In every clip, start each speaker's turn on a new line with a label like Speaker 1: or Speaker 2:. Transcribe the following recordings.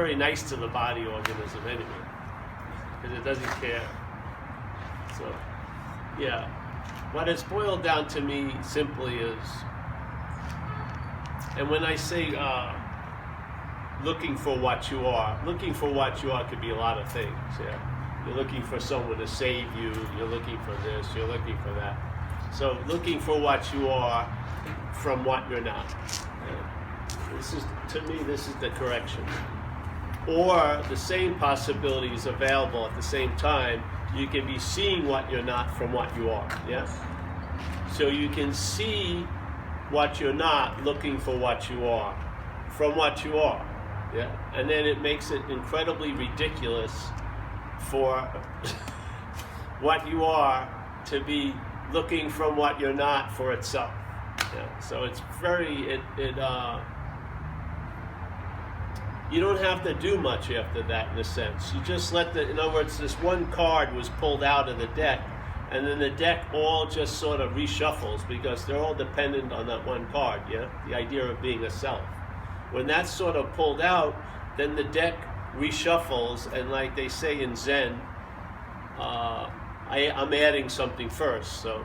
Speaker 1: very nice to the body organism anyway, because it doesn't care. So, yeah. What it's boiled down to me simply is, and when I say looking for what you are could be a lot of things, yeah. You're looking for someone to save you, you're looking for this, you're looking for that. So looking for what you are from what you're not. Yeah. This is, to me, this is the correction. Or the same possibility is available at the same time. You can be seeing what you're not from what you are, yeah? So you can see what you're not looking for what you are from what you are, yeah? And then it makes it incredibly ridiculous for what you are to be looking from what you're not for itself. Yeah. So it's very, you don't have to do much after that, in a sense. You just let in other words, this one card was pulled out of the deck, and then the deck all just sort of reshuffles because they're all dependent on that one card, yeah? The idea of being a self. When that's sort of pulled out, then the deck reshuffles, and like they say in Zen, I'm adding something first. So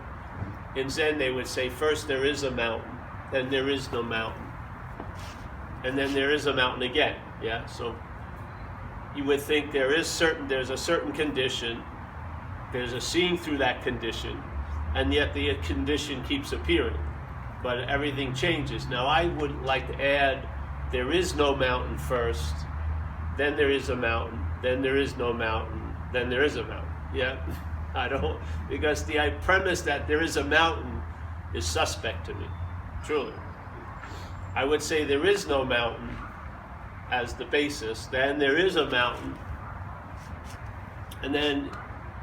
Speaker 1: in Zen they would say, first there is a mountain, then there is no mountain, and then there is a mountain again, yeah? So you would think there's a certain condition, there's a seeing through that condition, and yet the condition keeps appearing, but everything changes. Now I would like to add, there is no mountain first, then there is a mountain, then there is no mountain, then there is a mountain, yeah? I don't, because the premise that there is a mountain is suspect to me, truly. I would say there is no mountain as the basis, then there is a mountain, and then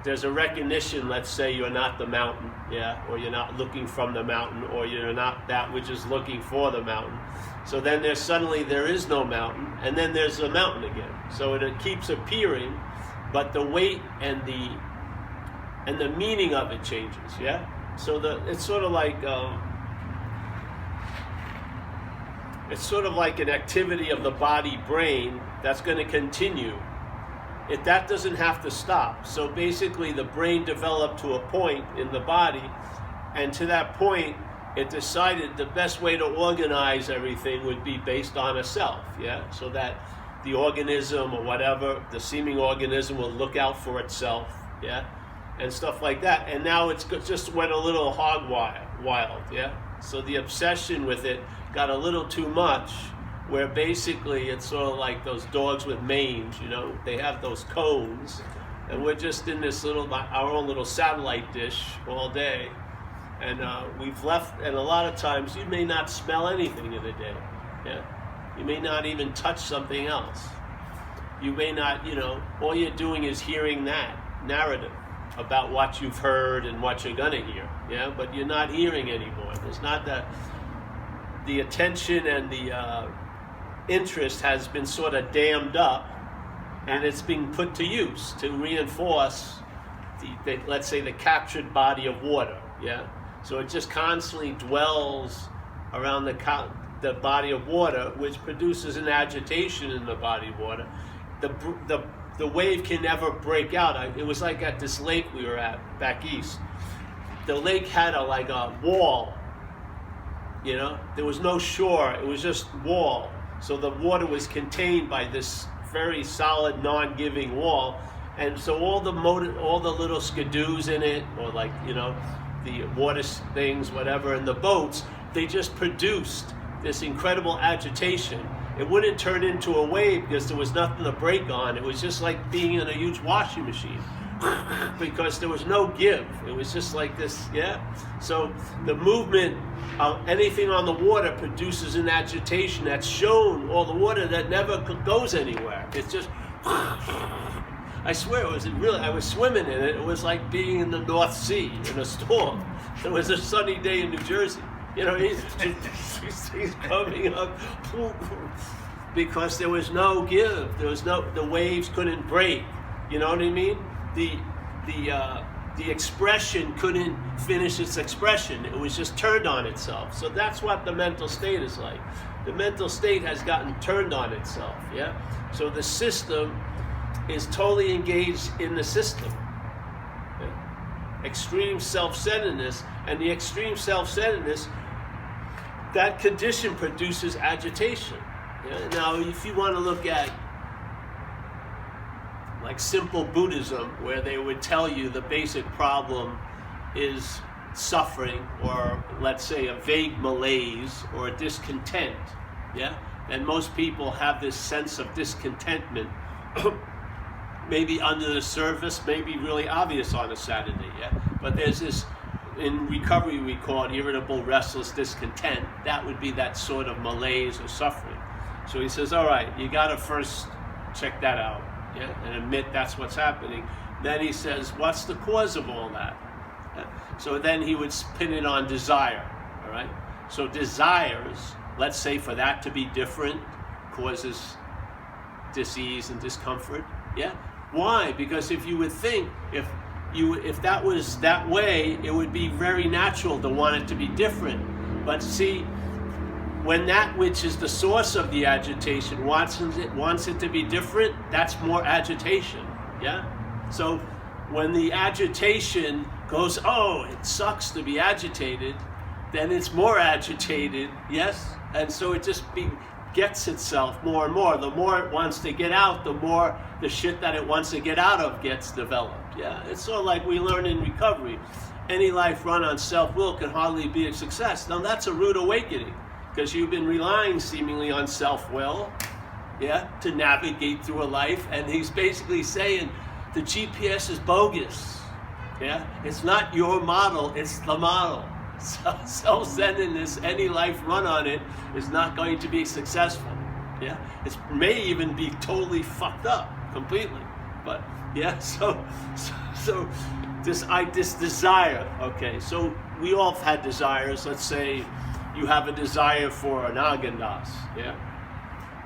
Speaker 1: there's a recognition, let's say you're not the mountain, yeah, or you're not looking from the mountain, or you're not that which is looking for the mountain. So then there is no mountain, and then there's a mountain again. So it keeps appearing, but the weight and the meaning of it changes, yeah? So it's sort of like an activity of the body brain that's going to continue. That doesn't have to stop. So basically the brain developed to a point in the body, and to that point it decided the best way to organize everything would be based on a self, yeah? So that the organism or whatever, the seeming organism will look out for itself, yeah? And stuff like that. And now it's just went a little hog wild, yeah? So the obsession with it got a little too much, where basically it's sort of like those dogs with mange, you know? They have those cones, and we're just in this our own little satellite dish all day. And we've left, and a lot of times you may not smell anything in a day, yeah? You may not even touch something else. You may not, all you're doing is hearing that narrative about what you've heard and what you're gonna hear, yeah? But you're not hearing anymore. There's not the attention and the interest has been sort of dammed up, and it's being put to use to reinforce let's say the captured body of water, yeah? So it just constantly dwells around the body of water, which produces an agitation in the body of water. The wave can never break out. It was like at this lake we were at back east. The lake had a wall, there was no shore, it was just wall. So the water was contained by this very solid non-giving wall, and so all the little skidoos in it, or the water things, whatever, and the boats, they just produced this incredible agitation. It wouldn't turn into a wave because there was nothing to break on. It was just like being in a huge washing machine because there was no give. It was just like this, yeah? So the movement of anything on the water produces an agitation that's shown, all the water that never goes anywhere. It's just, I swear I was swimming in it. It was like being in the North Sea in a storm. It was a sunny day in New Jersey. He's coming up because there was no give. The waves couldn't break. You know what I mean? The expression couldn't finish its expression. It was just turned on itself. So that's what the mental state is like. The mental state has gotten turned on itself, yeah? So the system is totally engaged in the system. Yeah? Extreme self-centeredness, and the extreme self-centeredness, that condition produces agitation. Yeah? Now, if you want to look at like simple Buddhism, where they would tell you the basic problem is suffering, or let's say a vague malaise or a discontent, yeah? And most people have this sense of discontentment, maybe under the surface, maybe really obvious on a Saturday, yeah? But there's this, in recovery we call it irritable, restless discontent. That would be that sort of malaise or suffering. So he says, all right, you gotta first check that out, yeah, and admit that's what's happening. Then he says, what's the cause of all that? Yeah? So then he would spin it on desire, all right? So desires, let's say for that to be different, causes dis-ease and discomfort, yeah? Why? Because if you would think, if that was that way, it would be very natural to want it to be different. But see, when that which is the source of the agitation wants it to be different, that's more agitation, yeah? So when the agitation goes, oh, it sucks to be agitated, then it's more agitated, yes? And so it just gets itself more and more. The more it wants to get out, the more the shit that it wants to get out of gets developed, yeah? It's sort of like we learn in recovery. Any life run on self-will can hardly be a success. Now that's a rude awakening, because you've been relying seemingly on self-will, yeah, to navigate through a life, and he's basically saying the GPS is bogus, yeah? It's not your model, it's the model. So self-centeredness, any life run on it, is not going to be successful, yeah? It may even be totally fucked up, completely, but yeah, so this desire, okay, so we all have had desires. Let's say you have a desire for an Haagen-Dazs, yeah?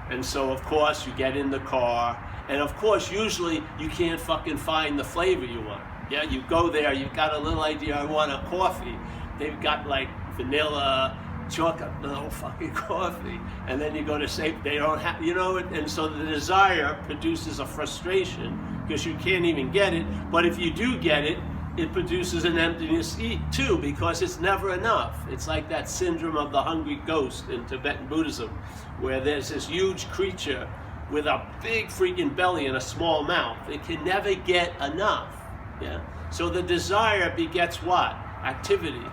Speaker 1: And so, of course, you get in the car, and of course, usually you can't fucking find the flavor you want, yeah? You go there, you've got a little idea, I want a coffee. They've got like vanilla, chocolate, no fucking coffee. And then you go to say, they don't have, you know, and so the desire produces a frustration, because you can't even get it. But if you do get it, it produces an emptiness too, because it's never enough. It's like that syndrome of the hungry ghost in Tibetan Buddhism, where there's this huge creature with a big freaking belly and a small mouth. It can never get enough, yeah? So the desire begets what? Activity.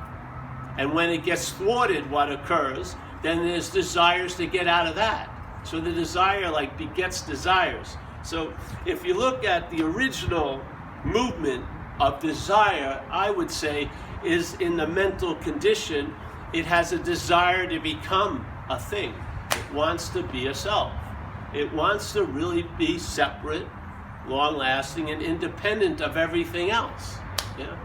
Speaker 1: And when it gets thwarted, what occurs? Then there's desires to get out of that. So the desire like begets desires. So if you look at the original movement of desire, I would say, is in the mental condition. It has a desire to become a thing. It wants to be a self. It wants to really be separate, long-lasting, and independent of everything else. Yeah?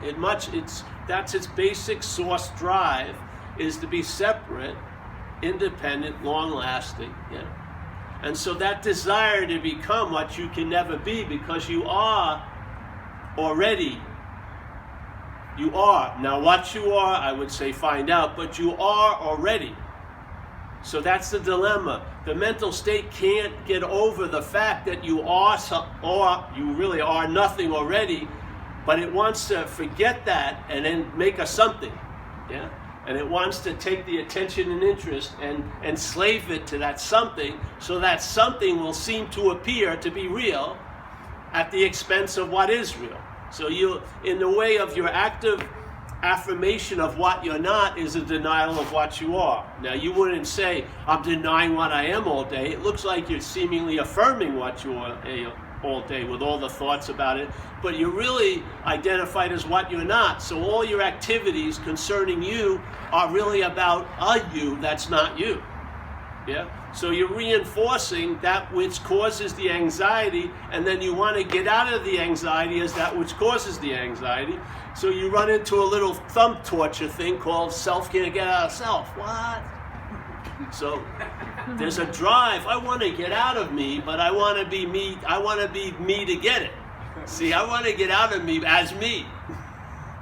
Speaker 1: That's its basic source drive, is to be separate, independent, long-lasting. Yeah? And so that desire to become what you can never be, because you are already. You are. Now what you are, I would say find out, but you are already. So that's the dilemma. The mental state can't get over the fact that you are, or you really are nothing already, but it wants to forget that and then make a something. Yeah? And it wants to take the attention and interest and enslave it to that something, so that something will seem to appear to be real at the expense of what is real. So you, in the way of your active affirmation of what you're not, is a denial of what you are. Now you wouldn't say, I'm denying what I am all day. It looks like you're seemingly affirming what you are all day with all the thoughts about it, but you're really identified as what you're not. So all your activities concerning you are really about a you that's not you. Yeah? So you're reinforcing that which causes the anxiety, and then you want to get out of the anxiety as that which causes the anxiety. So you run into a little thumb torture thing called self can't get out of self. What? So there's a drive. I want to get out of me, but I want to be me. I want to be me to get it. See, I want to get out of me as me.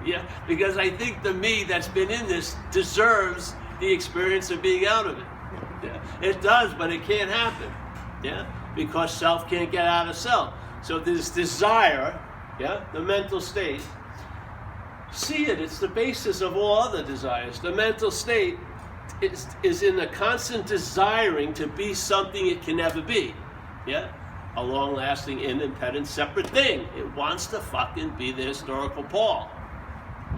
Speaker 1: Yeah, because I think the me that's been in this deserves the experience of being out of it. Yeah. It does, but it can't happen. Yeah? Because self can't get out of self. So this desire, yeah, the mental state, see it, it's the basis of all other desires. The mental state is in a constant desiring to be something it can never be. Yeah? A long-lasting, independent, separate thing. It wants to fucking be the historical Paul.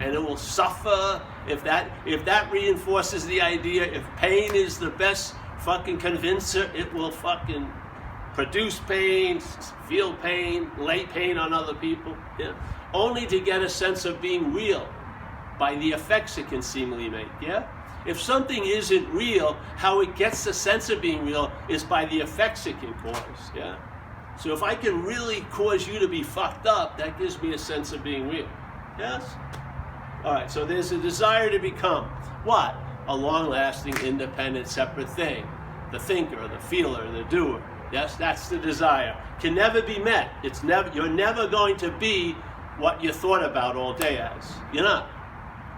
Speaker 1: And it will suffer if that reinforces the idea. If pain is the best fucking convincer, it will fucking produce pain, feel pain, lay pain on other people. Yeah? Only to get a sense of being real by the effects it can seemingly make. Yeah? If something isn't real, how it gets the sense of being real is by the effects it can cause. Yeah? So if I can really cause you to be fucked up, that gives me a sense of being real. Yes? All right, so there's a desire to become what? A long-lasting, independent, separate thing. The thinker, the feeler, the doer. Yes, that's the desire. Can never be met. You're never going to be what you thought about all day as. You're not.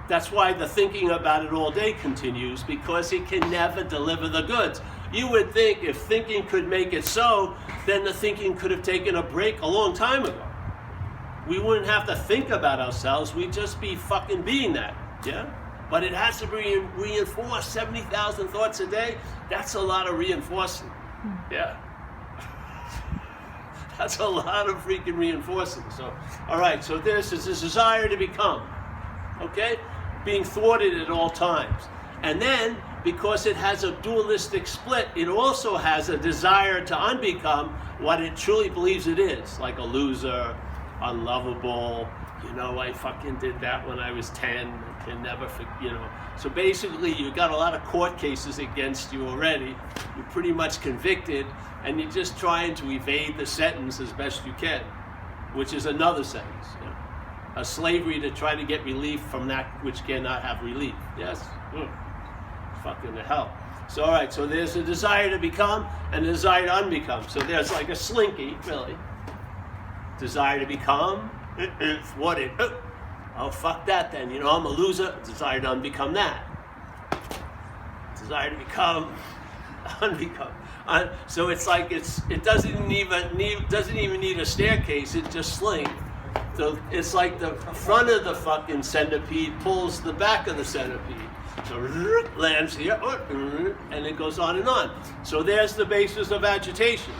Speaker 1: That's why the thinking about it all day continues, because it can never deliver the goods. You would think if thinking could make it so, then the thinking could have taken a break a long time ago. We wouldn't have to think about ourselves, we'd just be fucking being that, yeah? But it has to be reinforced, 70,000 thoughts a day, that's a lot of reinforcing, yeah? That's a lot of freaking reinforcing. So, all right, so this is a desire to become, okay? Being thwarted at all times. And then, because it has a dualistic split, it also has a desire to unbecome what it truly believes it is, like a loser, unlovable, I fucking did that when I was 10, I can never forget, So basically, you've got a lot of court cases against you already, you're pretty much convicted, and you're just trying to evade the sentence as best you can, which is another sentence, a slavery to try to get relief from that which cannot have relief, yes? Fucking the hell. So all right, so there's a desire to become and a desire to unbecome. So there's like a slinky, really. Desire to become, thwarted. Oh, fuck that then. I'm a loser. Desire to unbecome that. Desire to become, unbecome. So it's like it doesn't even need a staircase. It just slings. So it's like the front of the fucking centipede pulls the back of the centipede. So lands here, and it goes on and on. So there's the basis of agitation.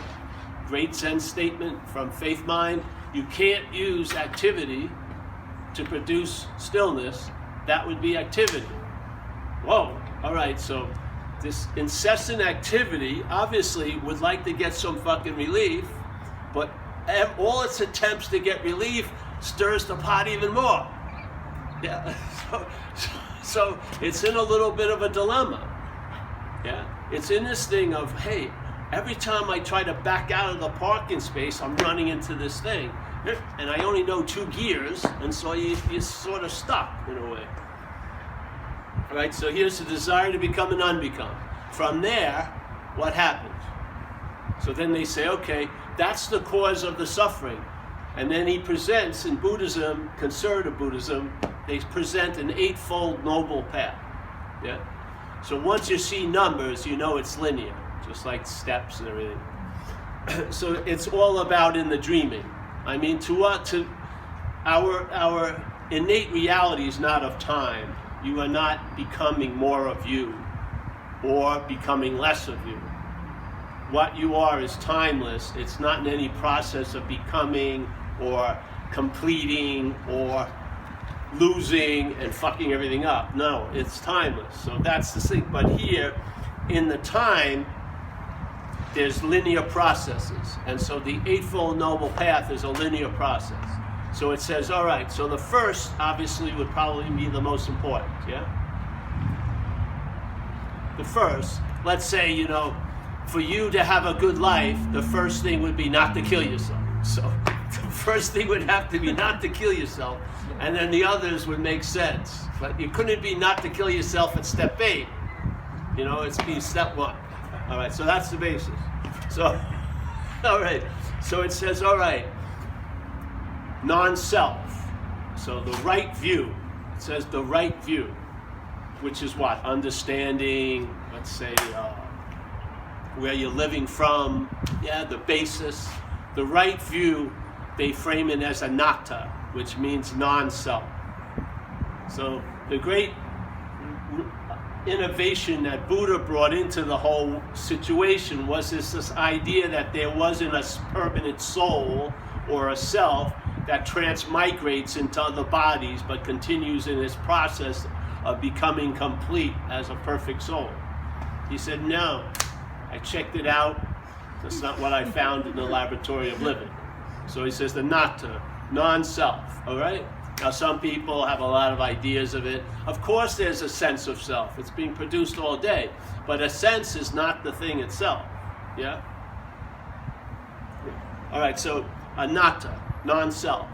Speaker 1: Great sense statement from Faith Mind. You can't use activity to produce stillness. That would be activity. Whoa, all right, so this incessant activity obviously would like to get some fucking relief, but all its attempts to get relief stirs the pot even more. Yeah, so it's in a little bit of a dilemma. Yeah, it's in this thing of, hey, every time I try to back out of the parking space, I'm running into this thing. And I only know 2 gears, and so you're sort of stuck in a way. All right, so here's the desire to become and unbecome. From there, what happens? So then they say, okay, that's the cause of the suffering. And then he presents in Buddhism, conservative Buddhism, they present an 8-fold noble path. Yeah? So once you see numbers, you know it's linear, just like steps and everything. So it's all about in the dreaming. I mean, to our innate reality is not of time. You are not becoming more of you or becoming less of you. What you are is timeless. It's not in any process of becoming or completing or losing and fucking everything up. No, it's timeless. So that's the thing. But here, in the time, there's linear processes. And so the Eightfold Noble Path is a linear process. So it says, all right, so the first obviously would probably be the most important, yeah? The first, let's say, for you to have a good life, the first thing would be not to kill yourself. So the first thing would have to be not to kill yourself, and then the others would make sense. But you couldn't be not to kill yourself at step 8. It's be step 1. All right, so that's the basis. So, all right, so it says, all right, non-self. So the right view, it says the right view, which is what? Understanding, let's say, where you're living from, the basis. The right view, they frame it as anatta, which means non-self. So the great innovation that Buddha brought into the whole situation was this idea that there wasn't a permanent soul or a self that transmigrates into other bodies but continues in its process of becoming complete as a perfect soul. He said, no, I checked it out. That's not what I found in the laboratory of living. So he says the anatta, non-self, all right? Now some people have a lot of ideas of it. Of course there's a sense of self. It's being produced all day. But a sense is not the thing itself, yeah? All right, so anatta, non-self,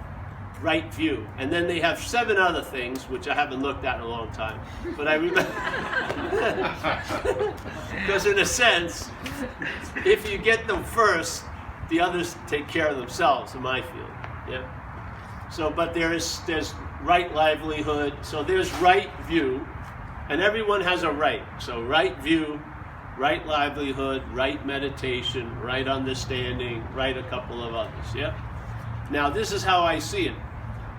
Speaker 1: right view. And then they have 7 other things, which I haven't looked at in a long time. But I remember, because in a sense, if you get them first, the others take care of themselves, in my field, yeah? So, but there's right livelihood, so there's right view, and everyone has a right. So right view, right livelihood, right meditation, right understanding, right a couple of others, yeah? Now this is how I see it.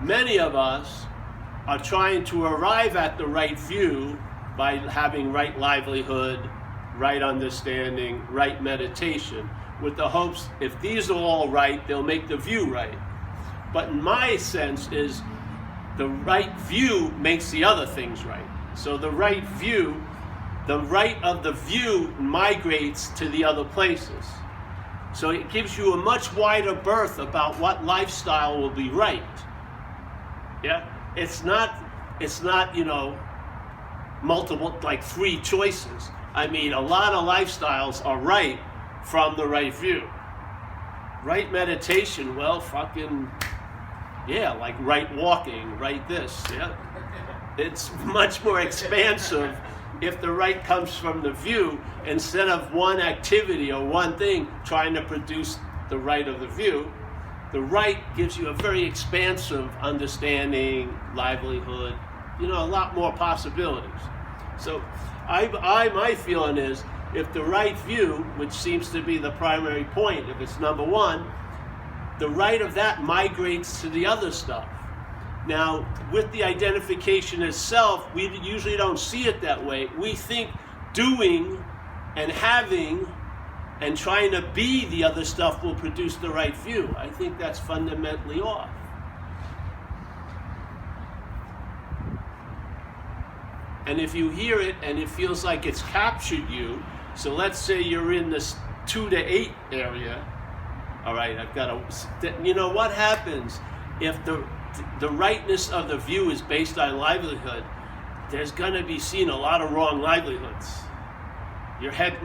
Speaker 1: Many of us are trying to arrive at the right view by having right livelihood, right understanding, right meditation, with the hopes if these are all right, they'll make the view right. But in my sense is the right view makes the other things right. So the right view, the right of the view migrates to the other places. So it gives you a much wider berth about what lifestyle will be right. Yeah? It's not, multiple, like 3 choices. I mean, a lot of lifestyles are right from the right view. Right meditation, well, like right walking, right this, yeah? It's much more expansive if the right comes from the view instead of one activity or one thing trying to produce the right of the view. The right gives you a very expansive understanding, livelihood, a lot more possibilities. So my feeling is if the right view, which seems to be the primary point, if it's number 1, the right of that migrates to the other stuff. Now, with the identification as self, we usually don't see it that way. We think doing and having and trying to be the other stuff will produce the right view. I think that's fundamentally off. And if you hear it and it feels like it's captured you, so let's say you're in this 2 to 8 area, all right, I've got what happens if the rightness of the view is based on livelihood? There's going to be seen a lot of wrong livelihoods. Your head,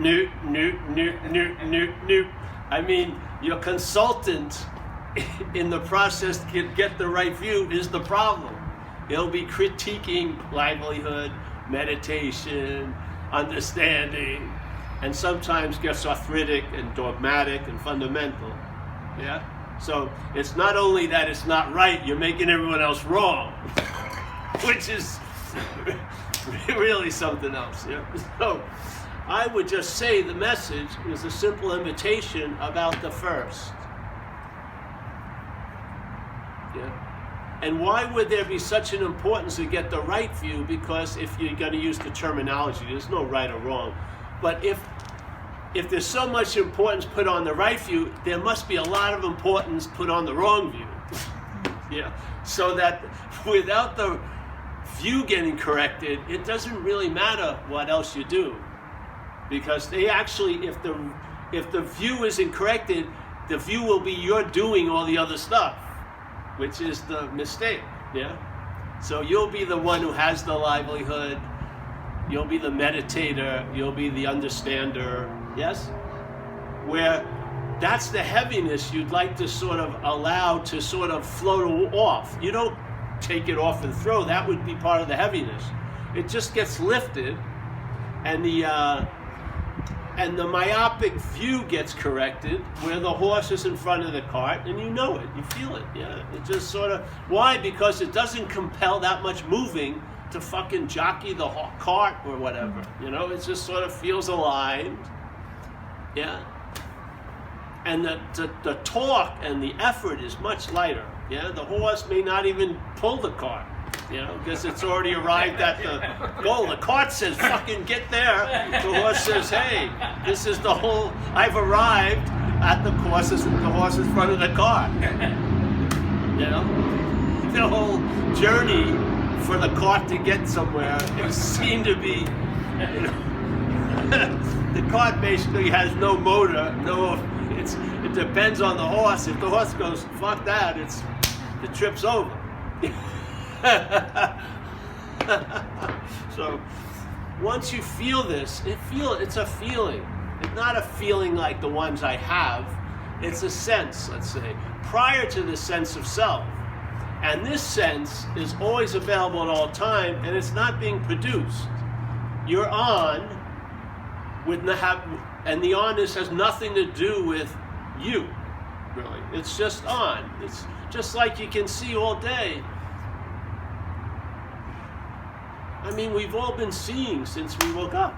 Speaker 1: I mean, your consultant in the process to get the right view is the problem. He'll be critiquing livelihood, meditation, understanding, and sometimes gets arthritic and dogmatic and fundamental. Yeah? So it's not only that it's not right, you're making everyone else wrong, which is really something else. Yeah? So I would just say the message is a simple invitation about the first. Yeah? And why would there be such an importance to get the right view? Because if you're going to use the terminology, there's no right or wrong. But if there's so much importance put on the right view, there must be a lot of importance put on the wrong view. Yeah. So that without the view getting corrected, it doesn't really matter what else you do. Because they actually, if the view isn't corrected, the view will be you're doing all the other stuff, which is the mistake. Yeah. So you'll be the one who has the livelihood, you'll be the meditator, you'll be the understander, yes? Where that's the heaviness you'd like to sort of allow to sort of float off. You don't take it off and throw, that would be part of the heaviness. It just gets lifted, and the myopic view gets corrected, where the horse is in front of the cart, and you know it, you feel it, yeah. It just sort of, why? Because it doesn't compel that much moving to fucking jockey the cart or whatever, it just sort of feels aligned. Yeah. And the torque and the effort is much lighter. Yeah. The horse may not even pull the cart, because it's already arrived at the goal. The cart says, fucking get there. The horse says, hey, this is the whole, I've arrived at the horse in front of the cart. The whole journey for the cart to get somewhere, it seemed to be, the cart basically has no motor, it depends on the horse. If the horse goes, fuck that, the trip's over. So once you feel this, it's a feeling. It's not a feeling like the ones I have. It's a sense, let's say, prior to the sense of self. And this sense is always available at all time, and it's not being produced. You're on, and the onness has nothing to do with you, really. It's just on. It's just like you can see all day. I mean, we've all been seeing since we woke up.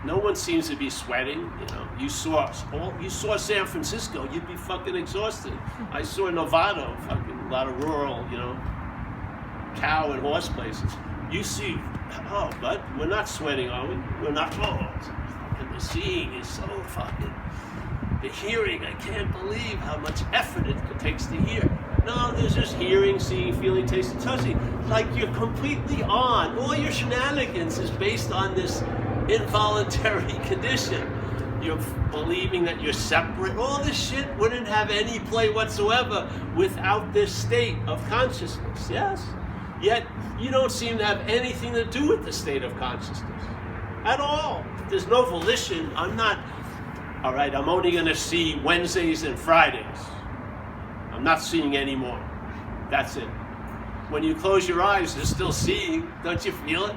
Speaker 1: No one seems to be sweating, You saw San Francisco, you'd be fucking exhausted. I saw Nevada, fucking a lot of rural, cow and horse places. You see, but we're not sweating, are we? We're not. And the seeing is so fucking. The hearing, I can't believe how much effort it takes to hear. No, there's just hearing, seeing, feeling, tasting, touching. Like you're completely on. All your shenanigans is based on this involuntary condition. You're believing that you're separate. All this shit wouldn't have any play whatsoever without this state of consciousness, yes? Yet, you don't seem to have anything to do with the state of consciousness. At all. There's no volition. I'm only going to see Wednesdays and Fridays. I'm not seeing anymore. That's it. When you close your eyes, you're still seeing. Don't you feel it?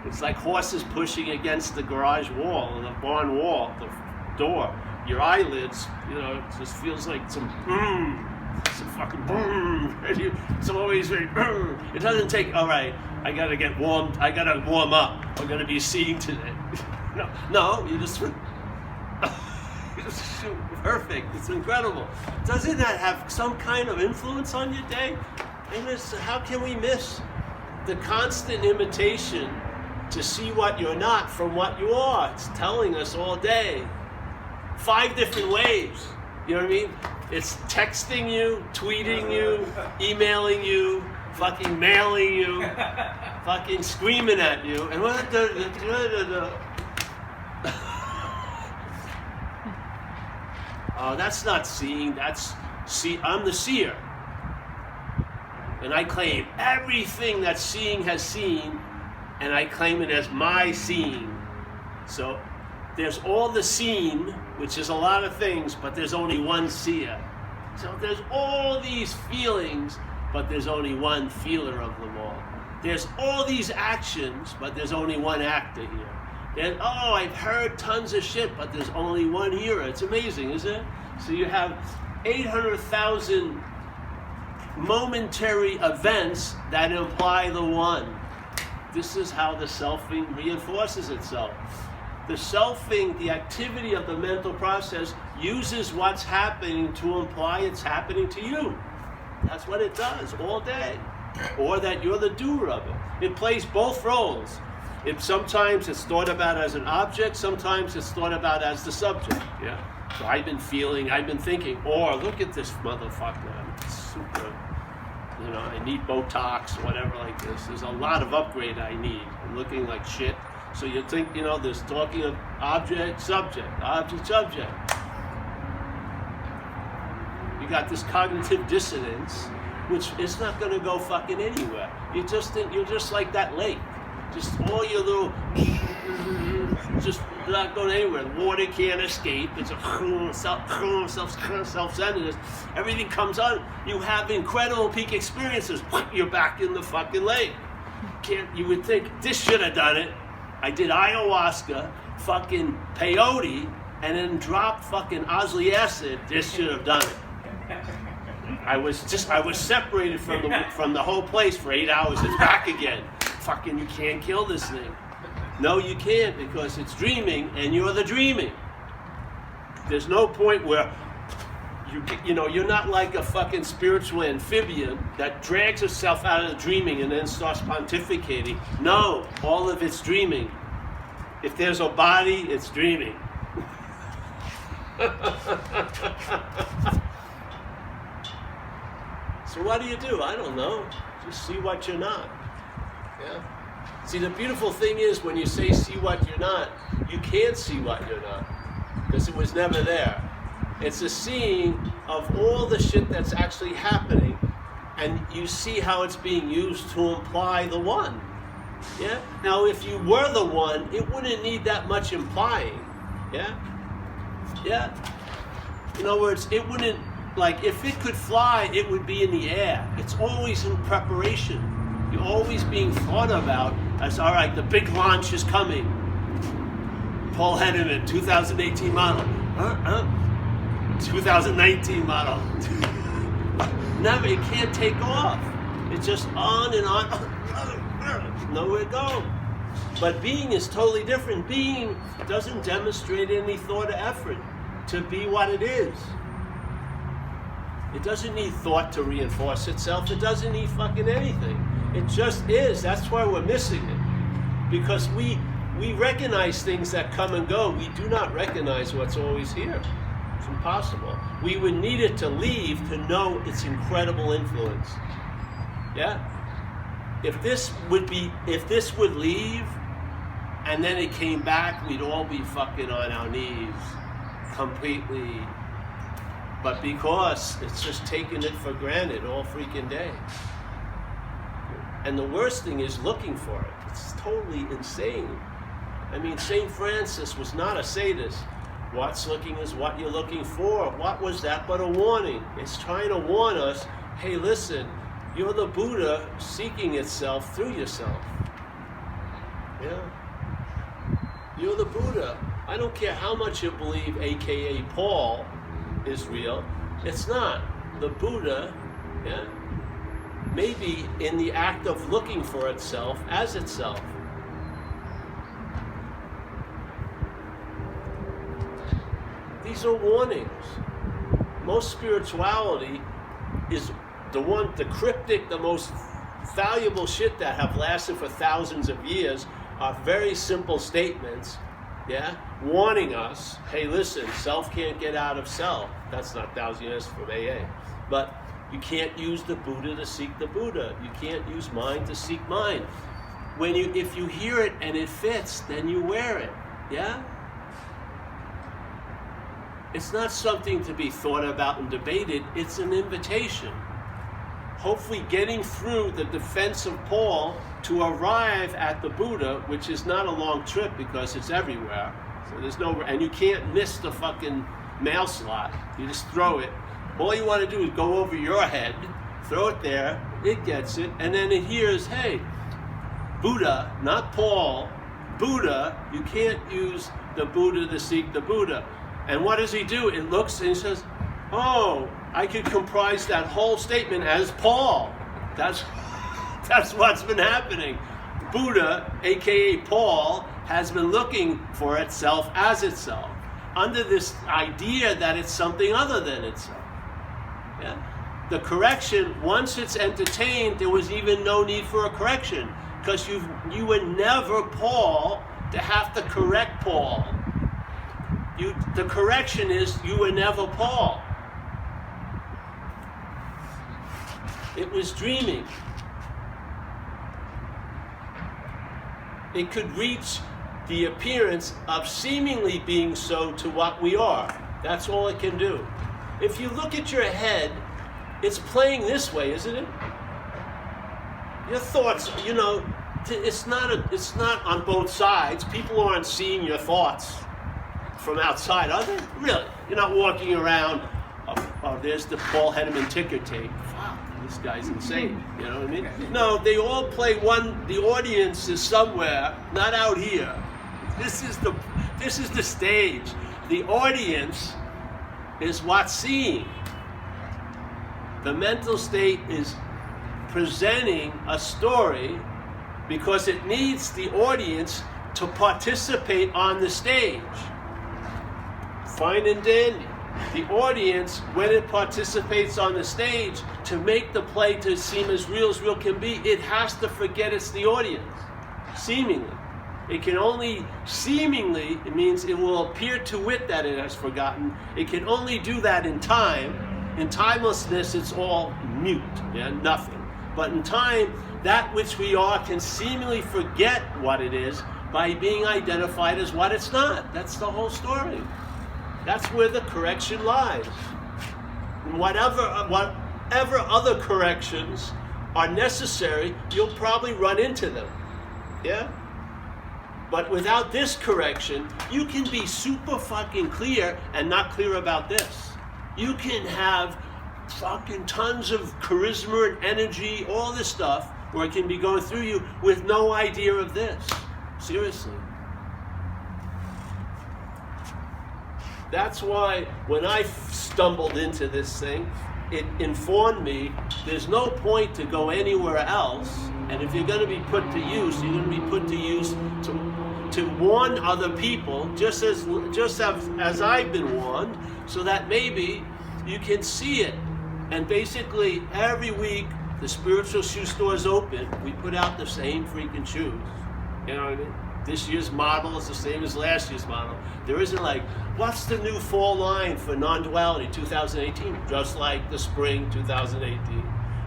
Speaker 1: It's like horses pushing against the garage wall, or the barn wall, the door. Your eyelids, it just feels like some fucking boom. It's always very boom. It doesn't take, all right, I gotta warm up. I'm gonna be seeing today. No, you just perfect. It's incredible. Doesn't that have some kind of influence on your day? How can we miss the constant imitation to see what you're not from what you are? It's telling us all day. 5 different ways. You know what I mean? It's texting you, tweeting you, emailing you, fucking mailing you, fucking screaming at you, and oh, that's not seeing, I'm the seer. And I claim everything that seeing has seen, and I claim it as my seeing. So there's all the seen, which is a lot of things, but there's only one seer. So there's all these feelings, but there's only one feeler of them all. There's all these actions, but there's only one actor here. And I've heard tons of shit, but there's only one hearer. It's amazing, isn't it? So you have 800,000 momentary events that imply the one. This is how the selfing reinforces itself. The selfing, the activity of the mental process, uses what's happening to imply it's happening to you. That's what it does all day. Or that you're the doer of it. It plays both roles. Sometimes it's thought about as an object, sometimes it's thought about as the subject. Yeah. So I've been thinking, look at this motherfucker. I'm super, I need Botox, whatever like this. There's a lot of upgrade I need. I'm looking like shit. So you think, there's talking of object, subject, object, subject. You got this cognitive dissonance, which is not going to go fucking anywhere. You just think you're just like that lake. Just all your little, just not going anywhere. The water can't escape. It's a self-centeredness. Everything comes on. You have incredible peak experiences. You're back in the fucking lake. You would think, this should have done it. I did ayahuasca, fucking peyote, and then dropped fucking oxalic acid. This should have done it. I was separated from the whole place for 8 hours. It's back again. You can't kill this thing. No, you can't, because it's dreaming and you're the dreaming. There's no point where you're not like a fucking spiritual amphibian that drags itself out of the dreaming and then starts pontificating. No, all of it's dreaming. If there's a body, it's dreaming. So what do? I don't know. Just see what you're not. Yeah. See, the beautiful thing is when you say see what you're not, you can't see what you're not because it was never there. It's a seeing of all the shit that's actually happening, and you see how it's being used to imply the one. Yeah. Now, if you were the one, it wouldn't need that much implying. Yeah. Yeah. In other words, it wouldn't, like, if it could fly, it would be in the air. It's always in preparation. You're always being thought about as, all right, the big launch is coming. Paul Hedderman, 2018 model. 2019 model. Never, it can't take off. It's just on and on. Nowhere to go. But being is totally different. Being doesn't demonstrate any thought or effort to be what it is. It doesn't need thought to reinforce itself. It doesn't need fucking anything. It just is. That's why we're missing it. Because we recognize things that come and go. We do not recognize what's always here. It's impossible. We would need it to leave to know its incredible influence. Yeah? If this would leave and then it came back, we'd all be fucking on our knees completely. But because it's just taking it for granted all freaking day. And the worst thing is looking for it. It's totally insane. I mean, St. Francis was not a sadist. What's looking is what you're looking for. What was that but a warning? It's trying to warn us, hey, listen, you're the Buddha seeking itself through yourself. Yeah? You're the Buddha. I don't care how much you believe, aka Paul, is real. It's not. The Buddha, yeah, maybe in the act of looking for itself as itself. These are warnings. Most spirituality is the cryptic, the most valuable shit that have lasted for thousands of years are very simple statements, yeah, warning us, hey, listen, self can't get out of self. That's not 1,000 years from AA. But you can't use the Buddha to seek the Buddha. You can't use mind to seek mind. If you hear it and it fits, then you wear it, yeah? It's not something to be thought about and debated. It's an invitation. Hopefully getting through the defense of Paul to arrive at the Buddha, which is not a long trip because it's everywhere. So there's and you can't miss the fucking mail slot. You just throw it. All you want to do is go over your head, throw it there, it gets it, and then it hears, hey, Buddha, not Paul, Buddha, you can't use the Buddha to seek the Buddha. And what does he do? It looks and says, oh, I could comprise that whole statement as Paul. That's what's been happening. Buddha, aka Paul, has been looking for itself as itself, under this idea that it's something other than itself. Yeah? The correction, once it's entertained, there was even no need for a correction, because you were never Paul to have to correct Paul. The correction is you were never Paul. It was dreaming. It could reach the appearance of seemingly being so to what we are. That's all it can do. If you look at your head, it's playing this way, isn't it? Your thoughts, it's not on both sides. People aren't seeing your thoughts from outside, are they? Really? You're not walking around, oh, there's the Paul Hedderman ticker tape. Wow, this guy's insane. You know what I mean? No, they all play the audience is somewhere, not out here. This is the stage. The audience is what's seeing. The mental state is presenting a story because it needs the audience to participate on the stage. fine and dandy. The audience, when it participates on the stage, to make the play to seem as real can be, it has to forget it's the audience, seemingly. It can only seemingly, it means it will appear to it that it has forgotten. It can only do that in time. In timelessness, it's all mute, nothing. But in time, that which we are can seemingly forget what it is by being identified as what it's not. That's the whole story. That's where the correction lies. And whatever other corrections are necessary, you'll probably run into them. Yeah? But without this correction, you can be super fucking clear and not clear about this. You can have fucking tons of charisma and energy, all this stuff, where it can be going through you with no idea of this. Seriously. That's why when I stumbled into this thing, it informed me there's no point to go anywhere else. And if you're going to be put to use, you're going to be put to use to warn other people, just as I've been warned, so that maybe you can see it. And basically, every week, the spiritual shoe store is open. We put out the same freaking shoes. You know what I mean? This year's model is the same as last year's model. There isn't like, what's the new fall line for non-duality 2018? Just like the spring 2018.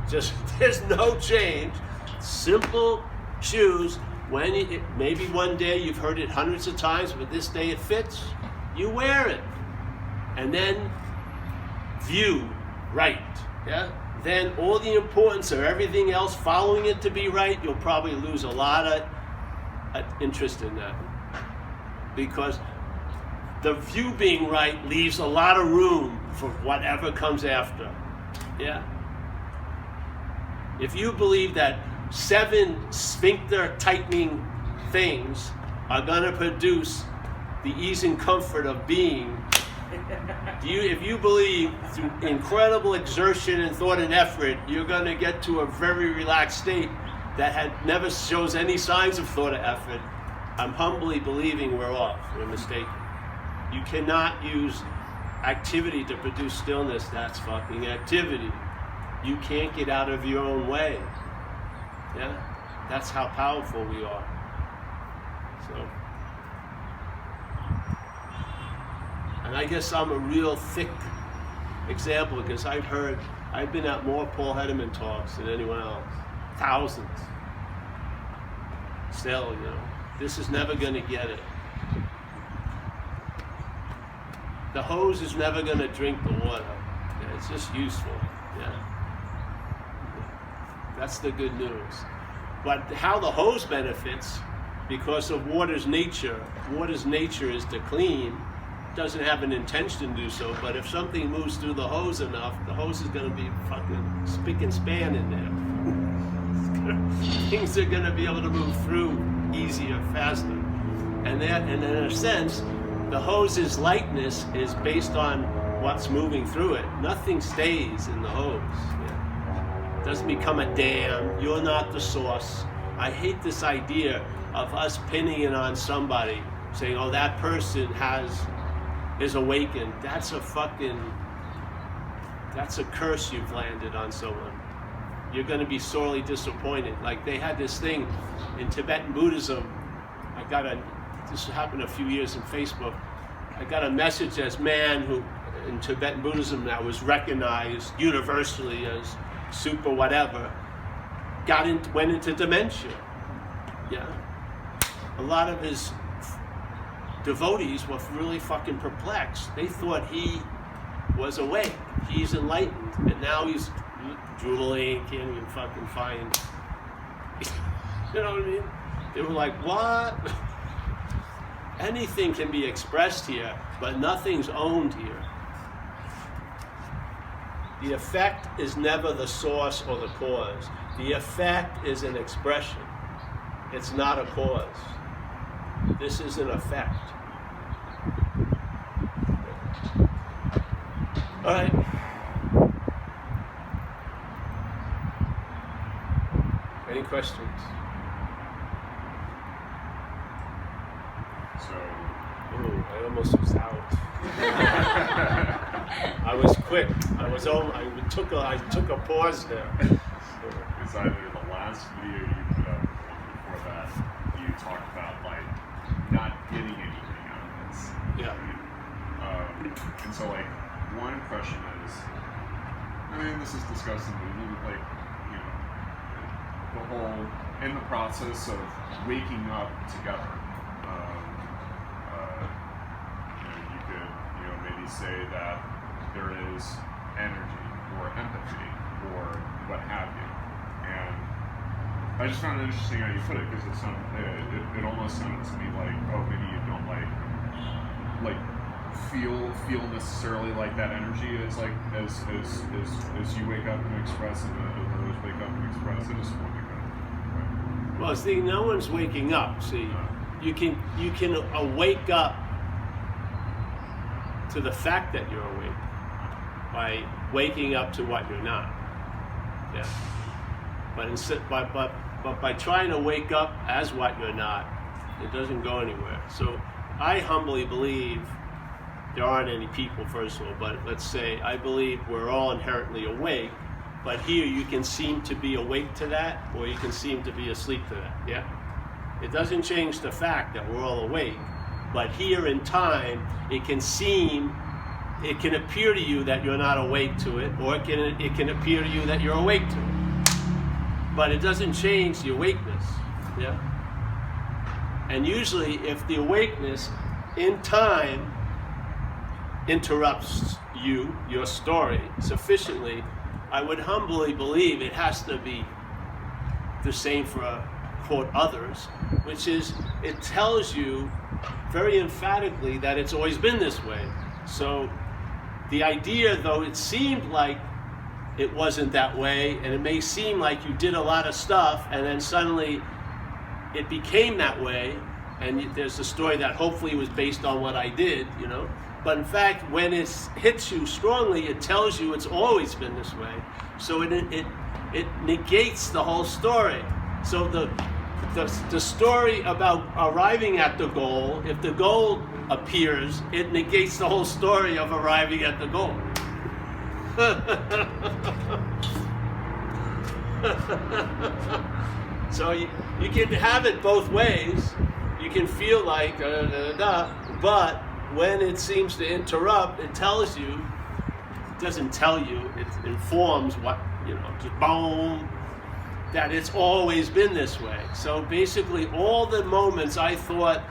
Speaker 1: Just, there's no change. Simple shoes. Maybe one day you've heard it hundreds of times, but this day it fits. You wear it. And then view right. Yeah? Then all the importance of everything else, following it to be right, you'll probably lose a lot of interest in that, because the view being right leaves a lot of room for whatever comes after. Yeah. If you believe that 7 sphincter tightening things are going to produce the ease and comfort of being, if you believe through incredible exertion and thought and effort, you're going to get to a very relaxed state that never shows any signs of thought or effort, I'm humbly believing we're off. We're mistaken. You cannot use activity to produce stillness. That's fucking activity. You can't get out of your own way. Yeah? That's how powerful we are. So, and I guess I'm a real thick example, because I've been at more Paul Hedderman talks than anyone else. Thousands. Still, this is never going to get it. The hose is never going to drink the water. Yeah, it's just useful. Yeah. That's the good news. But how the hose benefits, because of water's nature is to clean, doesn't have an intention to do so, but if something moves through the hose enough, the hose is going to be fucking spick and span in there. Things are going to be able to move through easier, faster. And in a sense, the hose's lightness is based on what's moving through it. Nothing stays in the hose. Yeah. It doesn't become a dam. You're not the source. I hate this idea of us pinning it on somebody, saying, oh, that person is awakened. That's a curse you've landed on someone. You're going to be sorely disappointed. Like they had this thing in Tibetan Buddhism. This happened a few years in Facebook. I got a message as man who in Tibetan Buddhism that was recognized universally as super whatever, went into dementia. Yeah. A lot of his devotees were really fucking perplexed. They thought he was awake. He's enlightened. And now he's drooling, can't even fucking find. You know what I mean? They were like, what? Anything can be expressed here, but nothing's owned here. The effect is never the source or the cause. The effect is an expression. It's not a cause. This is an effect. All right. Any questions?
Speaker 2: So,
Speaker 1: Ooh, I almost was out. I was quick. I took a pause there.
Speaker 2: It's either the last video you put up or before that, you talked about like not getting anything out of this.
Speaker 1: Yeah.
Speaker 2: And so like one question is, I mean, this is discussed in the movie, like, you know, the whole, in the process of waking up together, you could, maybe say that there is energy or empathy or what have you. And I just found it interesting how you put it, because it almost sounded to me like, oh, maybe you don't like feel necessarily like that energy is like as you wake up and express and others wake up and express. I just want to go. Right.
Speaker 1: Well, see, no one's waking up. See, you can wake up to the fact that you're awake by waking up to what you're not. Yeah. But by trying to wake up as what you're not, it doesn't go anywhere. So I humbly believe there aren't any people, first of all, but let's say I believe we're all inherently awake, but here you can seem to be awake to that, or you can seem to be asleep to that, yeah? It doesn't change the fact that we're all awake, but here in time, it can appear to you that you're not awake to it, or it can appear to you that you're awake to it. But it doesn't change the awakeness, yeah? And usually, if the awakeness in time interrupts your story sufficiently, I would humbly believe it has to be the same for, quote, others, which is, it tells you very emphatically that it's always been this way. So the idea, though it seemed like it wasn't that way, and it may seem like you did a lot of stuff, and then suddenly it became that way, and there's a story that hopefully was based on what I did, but in fact, when it hits you strongly, it tells you it's always been this way. So it negates the whole story. So the story about arriving at the goal, if the goal appears, it negates the whole story of arriving at the goal. So you can have it both ways. You can feel like but when it seems to interrupt, it tells you, it doesn't tell you, it informs what, just boom, that it's always been this way. So basically all the moments I thought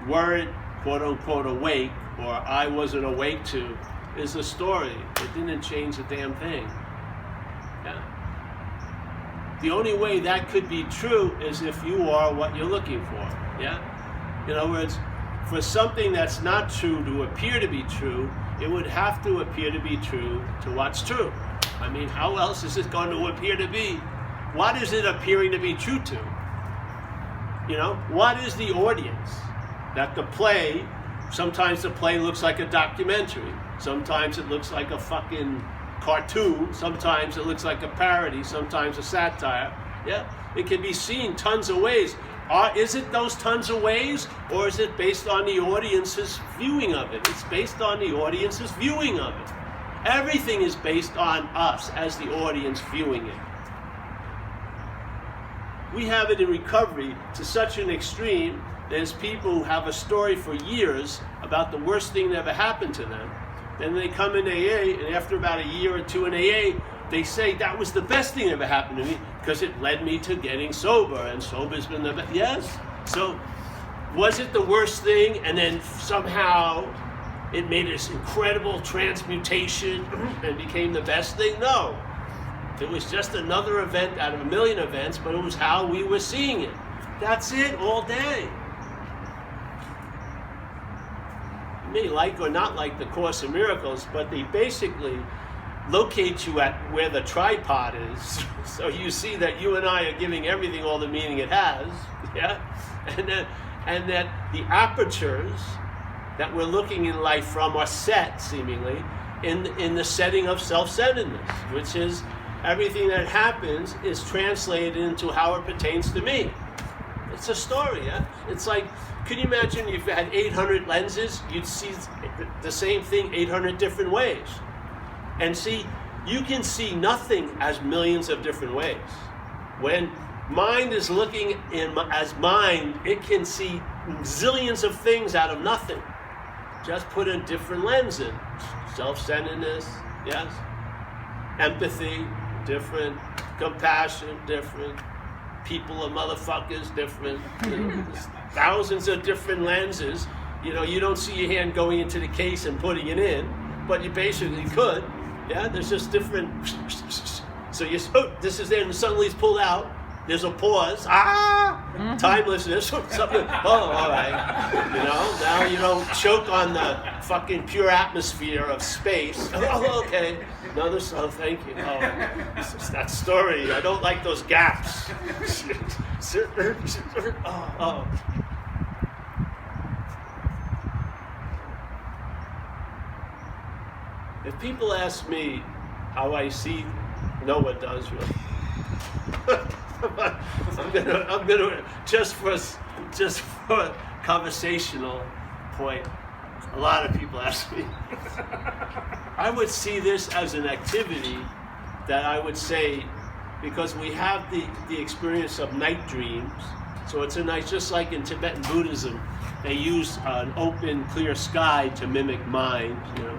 Speaker 1: weren't quote unquote awake, or I wasn't awake to, is a story. It didn't change a damn thing. Yeah. The only way that could be true is if you are what you're looking for. Yeah. In other words, for something that's not true to appear to be true, it would have to appear to be true to what's true. I mean, how else is it going to appear to be? What is it appearing to be true to? What is the audience? That the play, sometimes the play looks like a documentary. Sometimes it looks like a fucking cartoon. Sometimes it looks like a parody. Sometimes a satire. Yeah, it can be seen tons of ways. Is it those tons of ways, or is it based on the audience's viewing of it? It's based on the audience's viewing of it. Everything is based on us as the audience viewing it. We have it in recovery to such an extreme. There's people who have a story for years about the worst thing that ever happened to them. Then they come in AA, and after about a year or two in AA, they say, that was the best thing that ever happened to me, because it led me to getting sober, and sober's been the best. Yes? So, was it the worst thing, and then somehow it made this incredible transmutation and became the best thing? No. It was just another event out of a million events, but it was how we were seeing it. That's it, all day. You may like or not like the Course in Miracles, but they basically locate you at where the tripod is, so you see that you and I are giving everything all the meaning it has, yeah, and that the apertures that we're looking in life from are set, seemingly, in the setting of self-centeredness, which is everything that happens is translated into how it pertains to me. It's a story, yeah. It's like can you imagine if you had 800 lenses, you'd see the same thing 800 different ways. And see, you can see nothing as millions of different ways. When mind is looking as mind, it can see zillions of things out of nothing. Just put a different lens in. Self-centeredness, yes. Empathy, different. Compassion, different. People are motherfuckers, different. Thousands of different lenses. You know, you don't see your hand going into the case and putting it in, but you basically could. Yeah, there's just different. So you, oh, this is there, and suddenly it's pulled out. There's a pause. Timelessness. Something. Oh, all right. You know, now you don't choke on the fucking pure atmosphere of space. Oh, okay. Another. Oh, thank you. Oh, that story. I don't like those gaps. Oh. If people ask me how I see, no one does really. I'm gonna just for a conversational point. A lot of people ask me. I would see this as an activity that I would say, because we have the experience of night dreams. So it's a night, just like in Tibetan Buddhism, they use an open, clear sky to mimic mind. You know,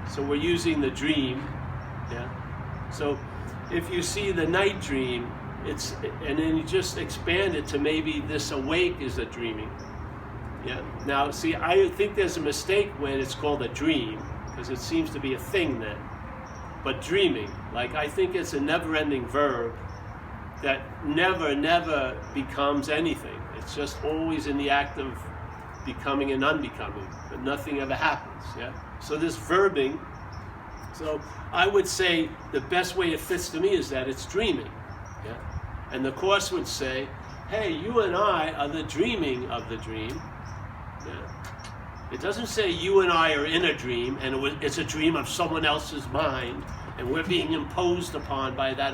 Speaker 1: so we're using the dream. Yeah. So if you see the night dream, and then you just expand it to maybe this awake is a dreaming. Yeah. Now, see, I think there's a mistake when it's called a dream, because it seems to be a thing then. But dreaming, like I think it's a never-ending verb that never becomes anything. It's just always in the act of becoming and unbecoming, but nothing ever happens. Yeah. So this verbing. So I would say the best way it fits to me is that it's dreaming. Yeah? And the Course would say, hey, you and I are the dreaming of the dream. Yeah? It doesn't say you and I are in a dream and it's a dream of someone else's mind and we're being imposed upon by that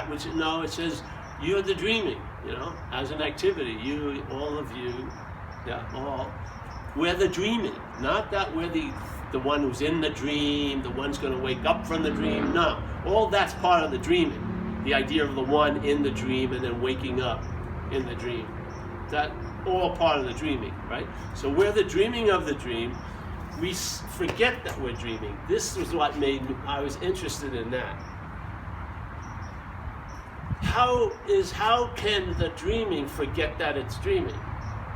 Speaker 1: which, no, it says you're the dreaming, you know, as an activity. You, all of you, yeah, all. We're the dreaming, not that we're the one who's in the dream, the one's going to wake up from the dream. No, all that's part of the dreaming. The idea of the one in the dream and then waking up in the dream. That all part of the dreaming, right? So we're the dreaming of the dream. We forget that we're dreaming. This was what made me, I was interested in that. How can the dreaming forget that it's dreaming?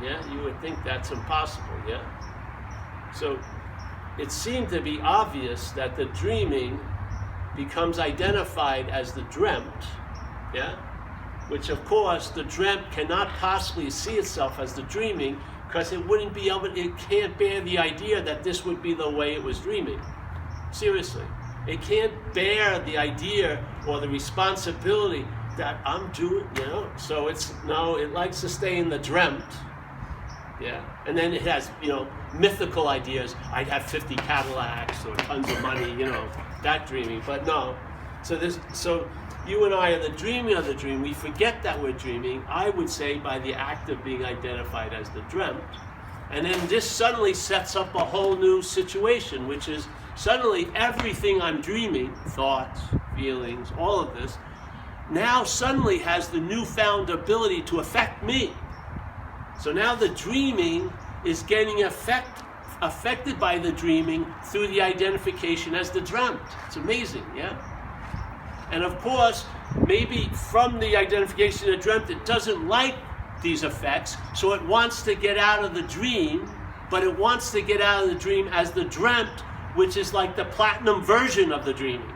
Speaker 1: Yeah, you would think that's impossible, yeah? So it seemed to be obvious that the dreaming becomes identified as the dreamt, yeah? Which of course the dreamt cannot possibly see itself as the dreaming because it can't bear the idea that this would be the way it was dreaming. Seriously. It can't bear the idea or the responsibility that I'm doing, you know? So it likes to stay in the dreamt. Yeah, and then it has, you know, mythical ideas. I'd have 50 Cadillacs or tons of money, you know, that dreaming. But no, so you and I are the dreaming of the dream. We forget that we're dreaming. I would say by the act of being identified as the dreamt, and then this suddenly sets up a whole new situation, which is suddenly everything I'm dreaming, thoughts, feelings, all of this, now suddenly has the newfound ability to affect me. So now the dreaming is getting affected by the dreaming through the identification as the dreamt. It's amazing, yeah? And of course, maybe from the identification of the dreamt, it doesn't like these effects, so it wants to get out of the dream, but it wants to get out of the dream as the dreamt, which is like the platinum version of the dreaming.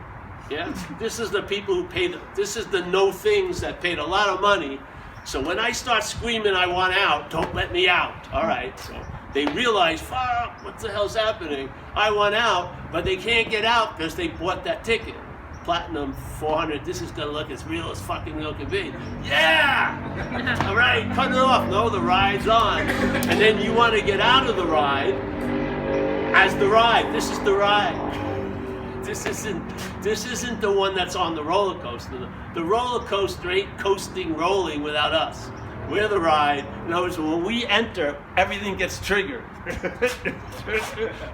Speaker 1: Yeah? This is the people who this is the no things that paid a lot of money. So when I start screaming, I want out, don't let me out. All right, so they realize, fuck, what the hell's happening? I want out, but they can't get out because they bought that ticket. Platinum 400, this is gonna look as real as fucking real can be. Yeah! All right, cut it off. No, the ride's on. And then you want to get out of the ride as the ride. This is the ride. This isn't the one that's on the roller coaster. The roller coaster ain't rolling without us. We're the ride. In other words, when we enter, everything gets triggered.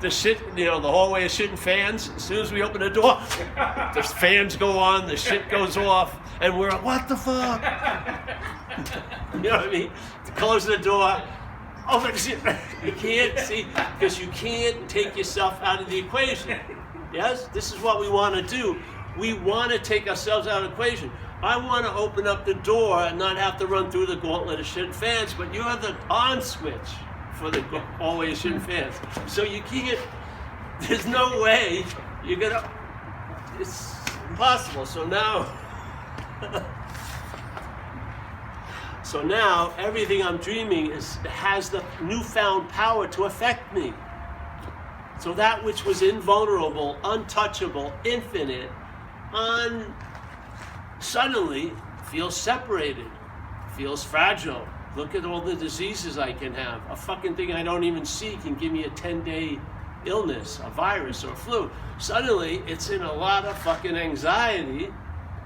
Speaker 1: The shit, the hallway is shitting fans. As soon as we open the door, the fans go on, the shit goes off, and we're like, what the fuck? You know what I mean? Close the door. Oh, but you can't see, because you can't take yourself out of the equation. Yes? This is what we want to do. We want to take ourselves out of the equation. I want to open up the door and not have to run through the gauntlet of shit fans, but you're the on switch for the always shit fans. So you can't, there's no way you're going to, it's impossible. So now everything I'm dreaming has the newfound power to affect me. So that which was invulnerable, untouchable, infinite, suddenly feels separated, feels fragile. Look at all the diseases I can have. A fucking thing I don't even see can give me a 10-day illness, a virus or a flu. Suddenly it's in a lot of fucking anxiety,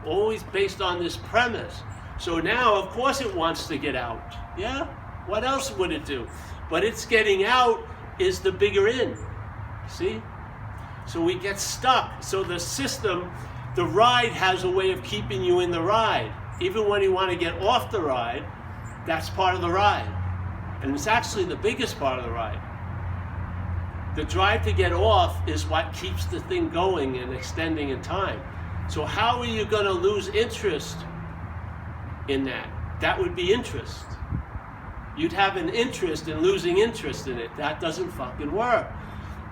Speaker 1: always based on this premise. So now, of course it wants to get out. Yeah? What else would it do? But its getting out is the bigger in. See? So we get stuck. So the system, the ride has a way of keeping you in the ride. Even when you want to get off the ride, that's part of the ride. And it's actually the biggest part of the ride. The drive to get off is what keeps the thing going and extending in time. So how are you going to lose interest in that? That would be interest. You'd have an interest in losing interest in it. That doesn't fucking work.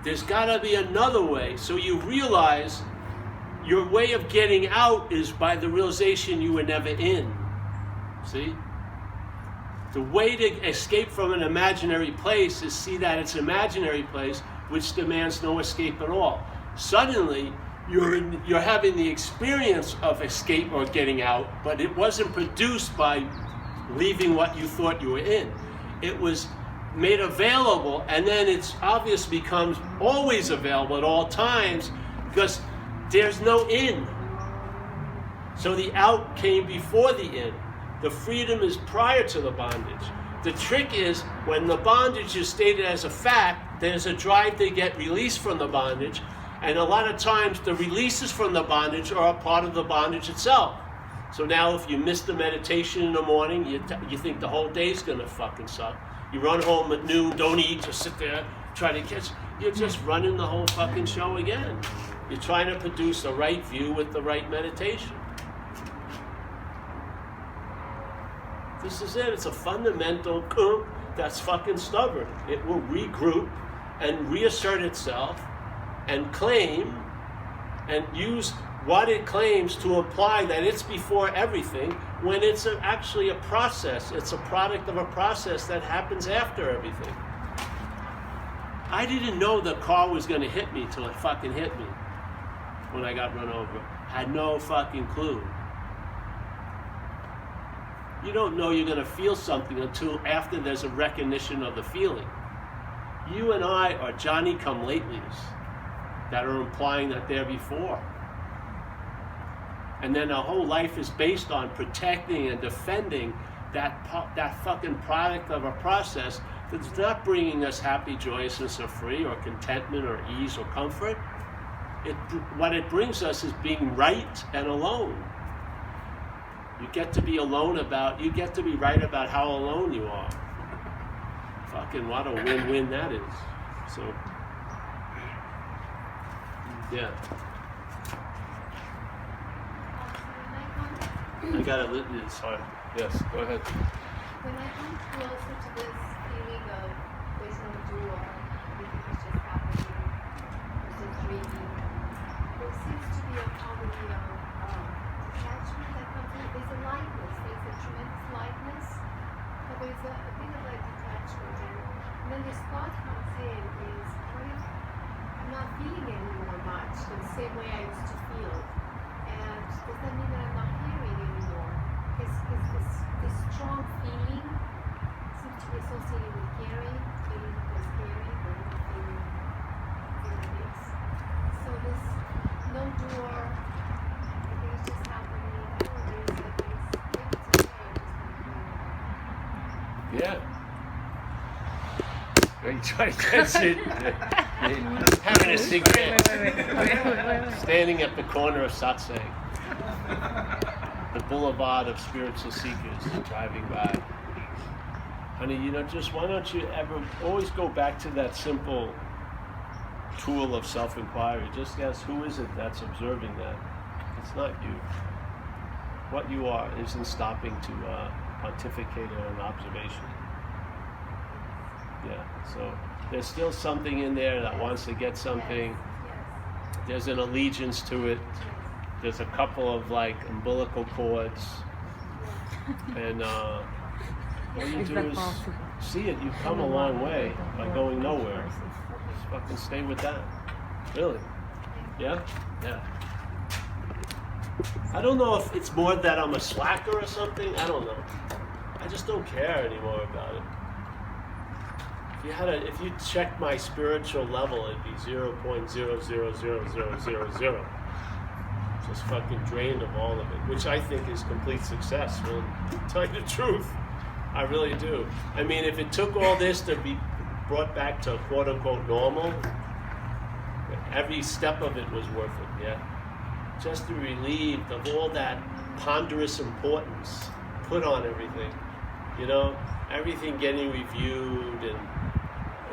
Speaker 1: There's got to be another way. So you realize your way of getting out is by the realization you were never in. See? The way to escape from an imaginary place is see that it's an imaginary place which demands no escape at all. Suddenly, you're having the experience of escape or getting out, but it wasn't produced by leaving what you thought you were in. It was made available, and then it's obvious becomes always available at all times because there's no in. So the out came before the in. The freedom is prior to the bondage. The trick is when the bondage is stated as a fact, there's a drive to get released from the bondage, and a lot of times the releases from the bondage are a part of the bondage itself. So now if you miss the meditation in the morning, you think the whole day's gonna fucking suck. You run home at noon, don't eat, just sit there, try to catch. You're just running the whole fucking show again. You're trying to produce the right view with the right meditation. This is it. It's a fundamental that's fucking stubborn. It will regroup and reassert itself and claim and use what it claims to imply that it's before everything when it's actually a process. It's a product of a process that happens after everything. I didn't know the car was going to hit me till it fucking hit me when I got run over. Had no fucking clue. You don't know you're going to feel something until after there's a recognition of the feeling. You and I are Johnny-come-latelys that are implying that they're before. And then our whole life is based on protecting and defending that fucking product of a process that's not bringing us happy, joyousness, or free, or contentment, or ease, or comfort. What it brings us is being right and alone. You get to be you get to be right about how alone you are. Fucking what a win-win that is. So, yeah. I got it. It's hard. Yes, go ahead.
Speaker 3: When I come closer to this feeling of there's no dual, everything is just happening, there's a dreaming, there seems to be a quality of detachment that comes in. There's a lightness, there's a tremendous lightness, but there's a bit of a detachment. And then this thought comes in is, what if I'm not feeling anymore much the same way I used to feel? And does that mean that I'm not hearing anymore? This strong feeling seems to be associated with caring, feeling equals caring, or feeling this. So this no door, I think it's just happening. I don't know, maybe it's okay, I'm just going to feel
Speaker 1: Try to catch it. Having a cigarette. Standing at the corner of satsang. The boulevard of spiritual seekers driving by. Honey, just why don't you ever always go back to that simple tool of self-inquiry. Just ask, who is it that's observing that? It's not you. What you are isn't stopping to pontificate on an observation. Yeah, so there's still something in there that wants to get something. There's an allegiance to it. There's a couple of umbilical cords. And all you do is see it. You've come a long way by going nowhere. Just fucking stay with that. Really. Yeah? Yeah. I don't know if it's more that I'm a slacker or something. I don't know. I just don't care anymore about it. If you check my spiritual level, it'd be 0.00000. Just fucking drained of all of it, which I think is complete success. Really, to tell you the truth, I really do. I mean, if it took all this to be brought back to quote unquote normal, every step of it was worth it. Yeah. Just to be relieved of all that ponderous importance put on everything, everything getting reviewed, and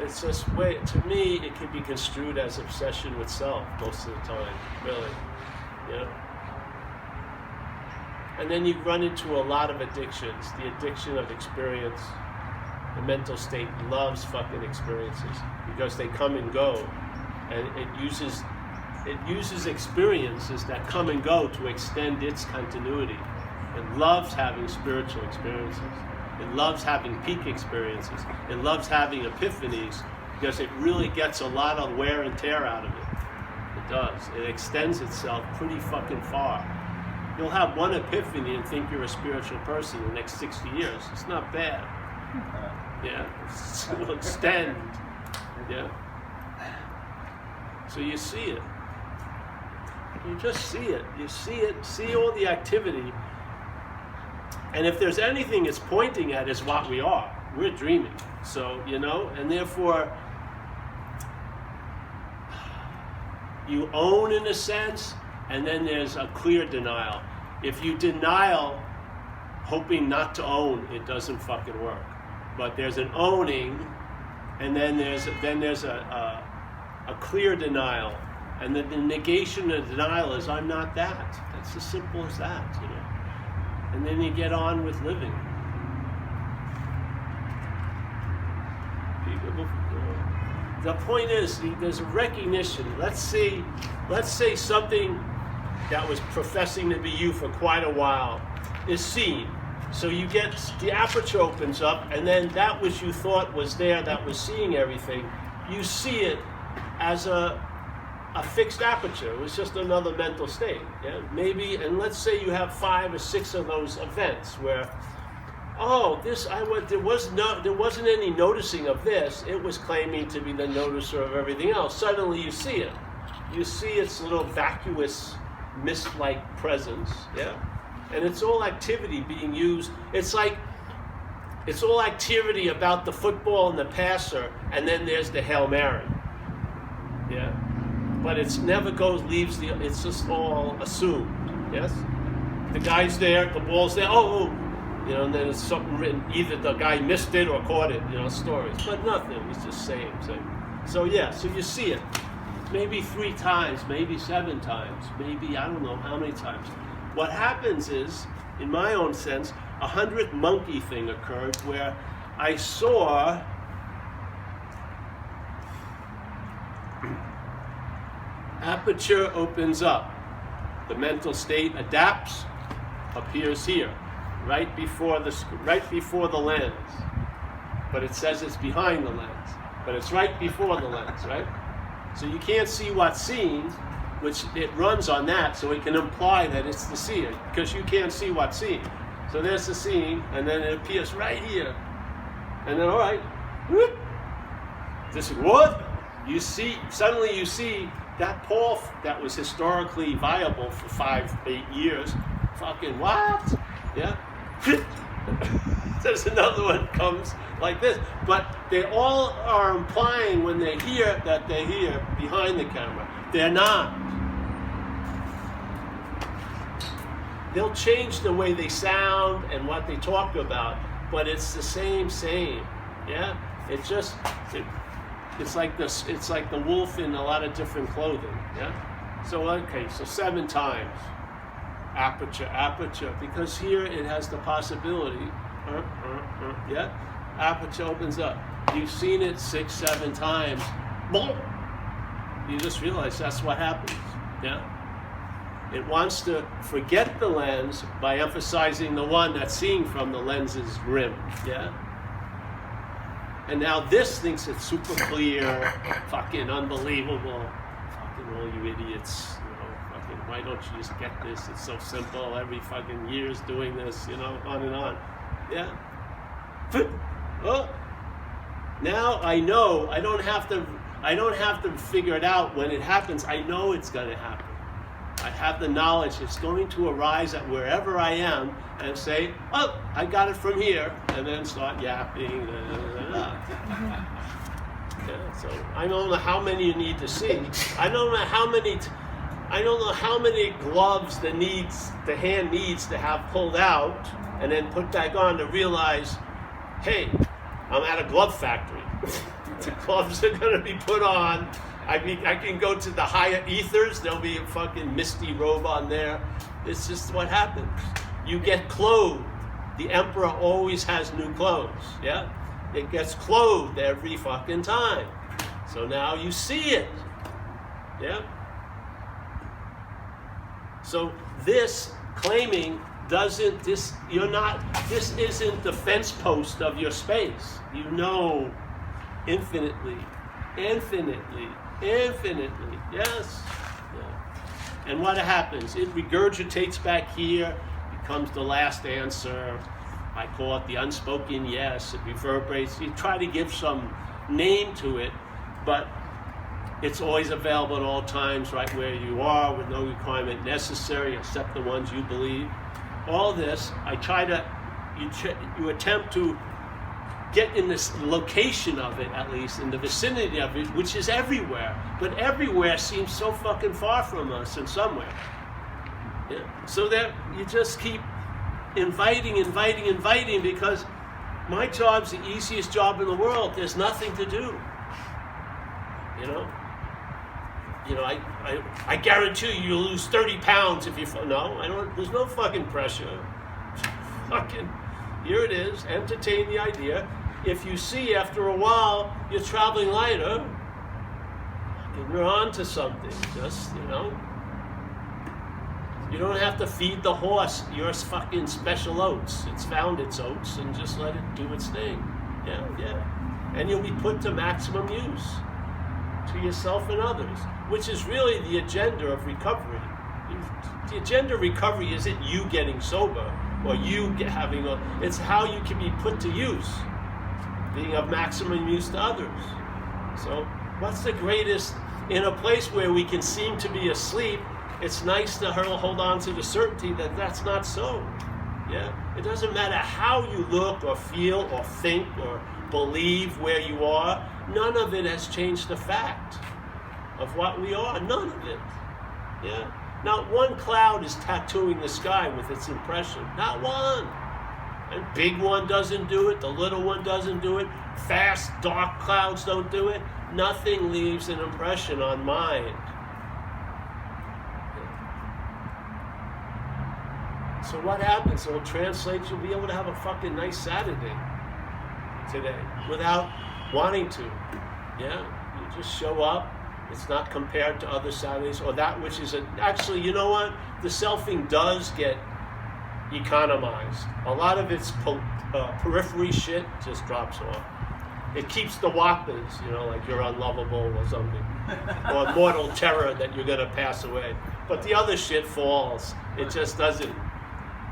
Speaker 1: it's just to me it could be construed as obsession with self most of the time, really, And then you run into a lot of addictions. The addiction of experience. The mental state loves fucking experiences because they come and go, and it uses experiences that come and go to extend its continuity. It loves having spiritual experiences. It loves having peak experiences. It loves having epiphanies because it really gets a lot of wear and tear out of it. It does. It extends itself pretty fucking far. You'll have one epiphany and think you're a spiritual person in the next 60 years. It's not bad. Yeah. It will extend. Yeah. So you see it. You just see it. You see all the activity. And if there's anything it's pointing at is what we are. We're dreaming. So, and therefore, you own in a sense, and then there's a clear denial. If you denial, hoping not to own, it doesn't fucking work. But there's an owning, and then there's a clear denial. And the negation of denial is, I'm not that. It's as simple as that, And then you get on with living. The point is, there's a recognition. Let's say something that was professing to be you for quite a while is seen. So you get, the aperture opens up, and then that which you thought was there, that was seeing everything, you see it as a fixed aperture. It was just another mental state. Yeah, maybe, and let's say you have 5 or 6 of those events where, there wasn't any noticing of this. It was claiming to be the noticer of everything else. Suddenly you see it. You see its little vacuous, mist-like presence. Yeah, and it's all activity being used. It's all activity about the football and the passer, and then there's the Hail Mary. Yeah. But it's never it's just all assumed, yes? The guy's there, the ball's there, and then it's something written, either the guy missed it or caught it, stories. But nothing, it's just same. So so you see it. Maybe 3 times, maybe 7 times, maybe I don't know how many times. What happens is, in my own sense, 100th monkey thing occurred where I saw aperture opens up. The mental state adapts, appears here, right before the lens. But it says it's behind the lens. But it's right before the lens, right? So you can't see what's seen, which it runs on that, so it can imply that it's the seeing, because you can't see what's seen. So there's the seeing, and then it appears right here. And then, all right, whoop, this is what? Suddenly you see that pole that was historically viable for 5-8 years, fucking what? Yeah? There's another one comes like this. But they all are implying when they hear that they hear behind the camera. They're not. They'll change the way they sound and what they talk about, but it's the same. Yeah? It's like this. It's like the wolf in a lot of different clothing. Yeah. So okay. So 7 times. Aperture. Because here it has the possibility. Yeah. Aperture opens up. You've seen it 6, 7 times. Boom. You just realize that's what happens. Yeah. It wants to forget the lens by emphasizing the one that's seeing from the lens's rim. Yeah. And now this thinks it's super clear, fucking unbelievable. Fucking all you idiots, you know, fucking why don't you just get this? It's so simple. Every fucking year's doing this, you know, on and on. Yeah. Oh. Now I know I don't have to figure it out when it happens. I know it's gonna happen. I have the knowledge it's going to arise at wherever I am and say, oh, I got it from here, and then start yapping. Yeah, so I don't know how many you need to see. I don't know how many gloves the hand needs to have pulled out and then put back on to realize, hey, I'm at a glove factory. The gloves are going to be put on. I can go to the higher ethers. There'll be a fucking misty robe on there. It's just what happens. You get clothed. The emperor always has new clothes. Yeah, it gets clothed every fucking time. So now you see it. Yeah. So this claiming doesn't. This isn't the fence post of your space. You know, infinitely. Yes. Yeah. And what happens? It regurgitates back here, becomes the last answer. I call it the unspoken yes. It reverberates. You try to give some name to it, but it's always available at all times, right where you are, with no requirement necessary except the ones you believe. All this, you attempt to get in this location of it, at least in the vicinity of it, which is everywhere. But everywhere seems so fucking far from us in some way. Yeah. So that you just keep inviting, because my job's the easiest job in the world. There's nothing to do. You know, I guarantee you'll lose 30 pounds if you. No, I don't. There's no fucking pressure. Fucking. Here it is. Entertain the idea. If you see after a while you're traveling lighter, you're on to something. Just, you know. You don't have to feed the horse your fucking special oats. It's found its oats, and just let it do its thing. Yeah. And you'll be put to maximum use to yourself and others, which is really the agenda of recovery. The agenda of recovery isn't you getting sober or you having it's how you can be put to use, being of maximum use to others. So what's the greatest, in a place where we can seem to be asleep, it's nice to hold on to the certainty that that's not so. Yeah, it doesn't matter how you look or feel or think or believe where you are. None of it has changed the fact of what we are. None of it. Yeah. Not one cloud is tattooing the sky with its impression. Not one. And big one doesn't do it. The little one doesn't do it. Fast, dark clouds don't do it. Nothing leaves an impression on mind. So what happens? It'll translate. You'll be able to have a fucking nice Saturday today without wanting to. Yeah? You just show up. It's not compared to other Saturdays or that which is actually, you know what? The selfing does get economized. A lot of its periphery shit just drops off. It keeps the whoppers, you know, like you're unlovable or something, or mortal terror that you're gonna pass away. But the other shit falls. It just doesn't.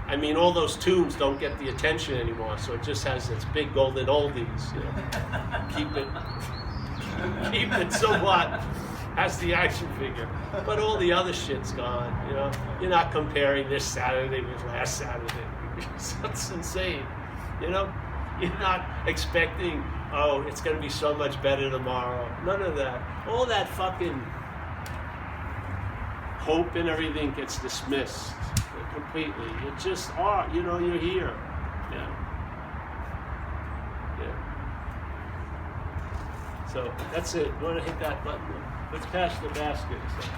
Speaker 1: I mean, all those tombs don't get the attention anymore, so it just has its big golden oldies, you know. Keep it somewhat as the action figure. But all the other shit's gone, you know. You're not comparing this Saturday with last Saturday. That's insane. You know, you're not expecting, oh, it's going to be so much better tomorrow. None of that. All that fucking hope and everything gets dismissed completely. You just are, you know, you're here. Yeah. Yeah. So that's it. You want to hit that button? Let's pass the basket. So,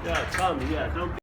Speaker 1: yeah, Tommy, yeah, don't